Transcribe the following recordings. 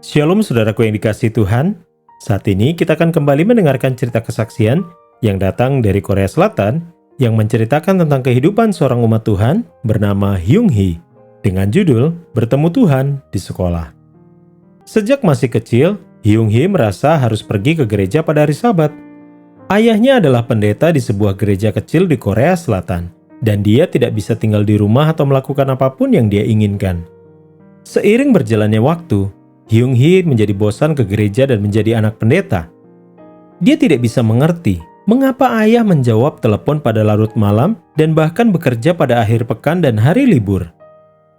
Shalom saudaraku yang dikasihi Tuhan. Saat ini kita akan kembali mendengarkan cerita kesaksian yang datang dari Korea Selatan yang menceritakan tentang kehidupan seorang umat Tuhan bernama Hyung Hee dengan judul Bertemu Tuhan di Sekolah. Sejak masih kecil, Hyung Hee merasa harus pergi ke gereja pada hari Sabat. Ayahnya adalah pendeta di sebuah gereja kecil di Korea Selatan dan dia tidak bisa tinggal di rumah atau melakukan apapun yang dia inginkan. Seiring berjalannya waktu, Hyung Hee menjadi bosan ke gereja dan menjadi anak pendeta. Dia tidak bisa mengerti mengapa ayah menjawab telepon pada larut malam dan bahkan bekerja pada akhir pekan dan hari libur.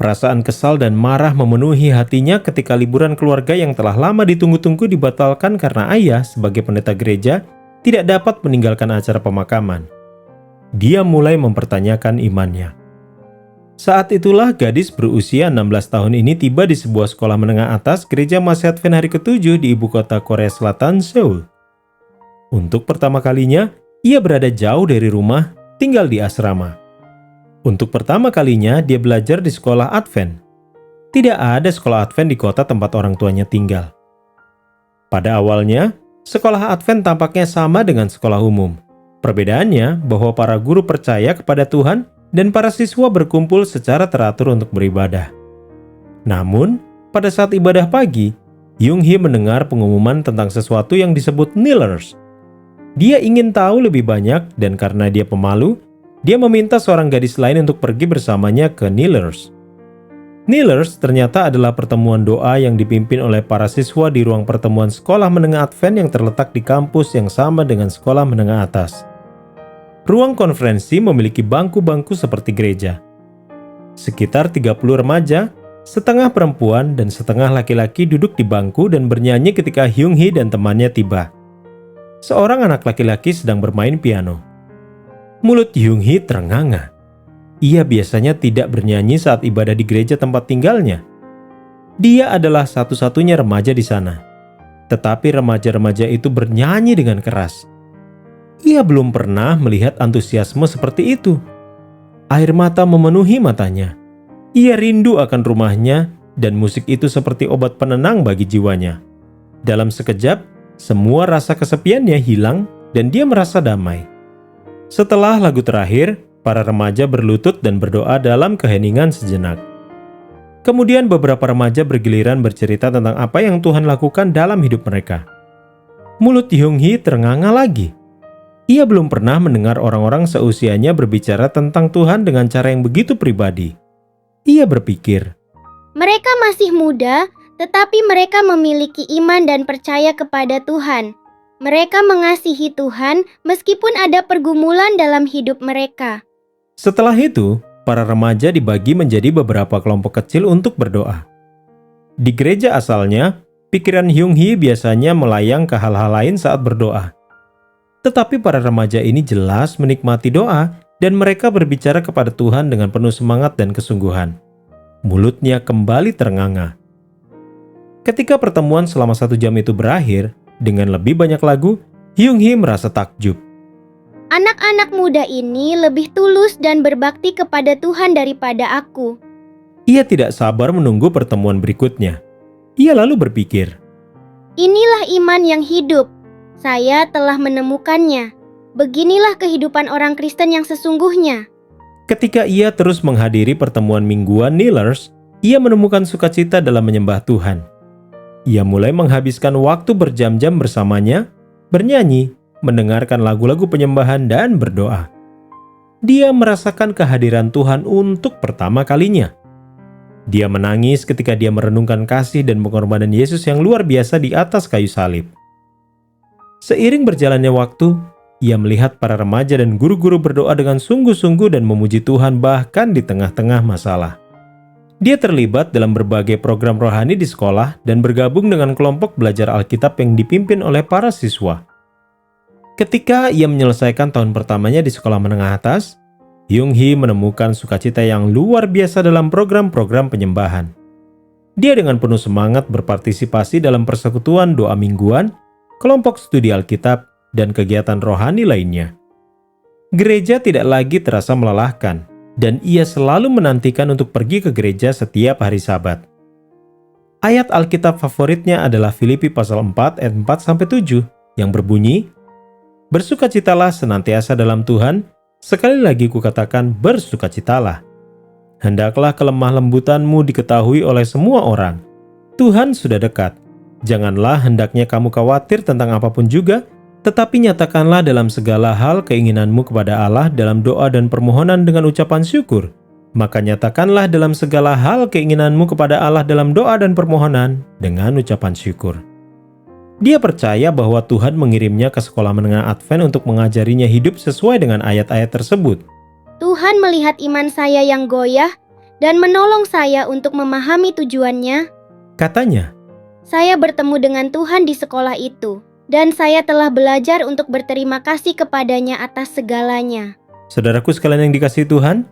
Perasaan kesal dan marah memenuhi hatinya ketika liburan keluarga yang telah lama ditunggu-tunggu dibatalkan karena ayah sebagai pendeta gereja tidak dapat meninggalkan acara pemakaman. Dia mulai mempertanyakan imannya. Saat itulah gadis berusia 16 tahun ini tiba di sebuah sekolah menengah atas gereja Masih Advent hari ke-7 di ibu kota Korea Selatan, Seoul. Untuk pertama kalinya, ia berada jauh dari rumah, tinggal di asrama. Untuk pertama kalinya, dia belajar di sekolah Advent. Tidak ada sekolah Advent di kota tempat orang tuanya tinggal. Pada awalnya, sekolah Advent tampaknya sama dengan sekolah umum. Perbedaannya bahwa para guru percaya kepada Tuhan dan para siswa berkumpul secara teratur untuk beribadah. Namun, pada saat ibadah pagi, Hyung Hee mendengar pengumuman tentang sesuatu yang disebut Kneelers. Dia ingin tahu lebih banyak dan karena dia pemalu, dia meminta seorang gadis lain untuk pergi bersamanya ke Kneelers. Kneelers ternyata adalah pertemuan doa yang dipimpin oleh para siswa di ruang pertemuan sekolah menengah Advent yang terletak di kampus yang sama dengan sekolah menengah atas. Ruang konferensi memiliki bangku-bangku seperti gereja. Sekitar 30 remaja, setengah perempuan dan setengah laki-laki duduk di bangku dan bernyanyi ketika Hyung Hee dan temannya tiba. Seorang anak laki-laki sedang bermain piano. Mulut Hyung Hee terenganga. Ia biasanya tidak bernyanyi saat ibadah di gereja tempat tinggalnya. Dia adalah satu-satunya remaja di sana. Tetapi remaja-remaja itu bernyanyi dengan keras. Ia belum pernah melihat antusiasme seperti itu. Air mata memenuhi matanya. Ia rindu akan rumahnya dan musik itu seperti obat penenang bagi jiwanya. Dalam sekejap, semua rasa kesepiannya hilang dan dia merasa damai. Setelah lagu terakhir, para remaja berlutut dan berdoa dalam keheningan sejenak. Kemudian beberapa remaja bergiliran bercerita tentang apa yang Tuhan lakukan dalam hidup mereka. Mulut Hyung Hee terenganga lagi. Ia belum pernah mendengar orang-orang seusianya berbicara tentang Tuhan dengan cara yang begitu pribadi. Ia berpikir, mereka masih muda, tetapi mereka memiliki iman dan percaya kepada Tuhan. Mereka mengasihi Tuhan meskipun ada pergumulan dalam hidup mereka. Setelah itu, para remaja dibagi menjadi beberapa kelompok kecil untuk berdoa. Di gereja asalnya, pikiran Hyung Hee biasanya melayang ke hal-hal lain saat berdoa. Tetapi para remaja ini jelas menikmati doa dan mereka berbicara kepada Tuhan dengan penuh semangat dan kesungguhan. Mulutnya kembali terenganga. Ketika pertemuan selama 1 jam itu berakhir, dengan lebih banyak lagu, Hyung Hee merasa takjub. Anak-anak muda ini lebih tulus dan berbakti kepada Tuhan daripada aku. Ia tidak sabar menunggu pertemuan berikutnya. Ia lalu berpikir, inilah iman yang hidup. Saya telah menemukannya. Beginilah kehidupan orang Kristen yang sesungguhnya. Ketika ia terus menghadiri pertemuan mingguan Kneelers, ia menemukan sukacita dalam menyembah Tuhan. Ia mulai menghabiskan waktu berjam-jam bersamanya, bernyanyi, mendengarkan lagu-lagu penyembahan dan berdoa. Dia merasakan kehadiran Tuhan untuk pertama kalinya. Dia menangis ketika dia merenungkan kasih dan pengorbanan Yesus yang luar biasa di atas kayu salib. Seiring berjalannya waktu, ia melihat para remaja dan guru-guru berdoa dengan sungguh-sungguh dan memuji Tuhan bahkan di tengah-tengah masalah. Dia terlibat dalam berbagai program rohani di sekolah dan bergabung dengan kelompok belajar Alkitab yang dipimpin oleh para siswa. Ketika ia menyelesaikan tahun pertamanya di sekolah menengah atas, Hyung Hee menemukan sukacita yang luar biasa dalam program-program penyembahan. Dia dengan penuh semangat berpartisipasi dalam persekutuan doa mingguan, kelompok studi Alkitab, dan kegiatan rohani lainnya. Gereja tidak lagi terasa melelahkan, dan ia selalu menantikan untuk pergi ke gereja setiap hari Sabat. Ayat Alkitab favoritnya adalah Filipi pasal 4 ayat 4-7 yang berbunyi, "Bersukacitalah senantiasa dalam Tuhan, sekali lagi kukatakan bersukacitalah. Hendaklah kelemah lembutanmu diketahui oleh semua orang. Tuhan sudah dekat. Janganlah hendaknya kamu khawatir tentang apapun juga, tetapi nyatakanlah dalam segala hal keinginanmu kepada Allah dalam doa dan permohonan dengan ucapan syukur. Maka nyatakanlah dalam segala hal keinginanmu kepada Allah dalam doa dan permohonan dengan ucapan syukur." Dia percaya bahwa Tuhan mengirimnya ke sekolah menengah Advent untuk mengajarinya hidup sesuai dengan ayat-ayat tersebut. Tuhan melihat iman saya yang goyah dan menolong saya untuk memahami tujuannya. Katanya, Saya bertemu dengan Tuhan di sekolah itu, dan saya telah belajar untuk berterima kasih kepadanya atas segalanya. saudaraku sekalian yang dikasihi Tuhan,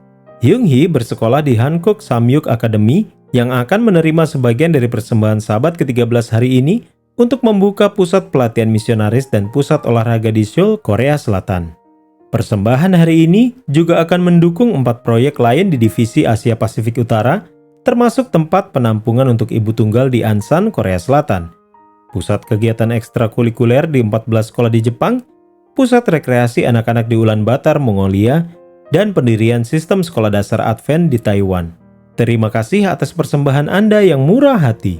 Hyung-hee bersekolah di Hankook Samyuk Academy yang akan menerima sebagian dari persembahan Sabat ke-13 hari ini untuk membuka pusat pelatihan misionaris dan pusat olahraga di Seoul, Korea Selatan. Persembahan hari ini juga akan mendukung 4 proyek lain di divisi Asia Pasifik Utara, termasuk tempat penampungan untuk ibu tunggal di Ansan, Korea Selatan, pusat kegiatan ekstrakurikuler di 14 sekolah di Jepang, pusat rekreasi anak-anak di Ulaanbaatar, Mongolia, dan pendirian sistem sekolah dasar Advent di Taiwan. Terima kasih atas persembahan Anda yang murah hati.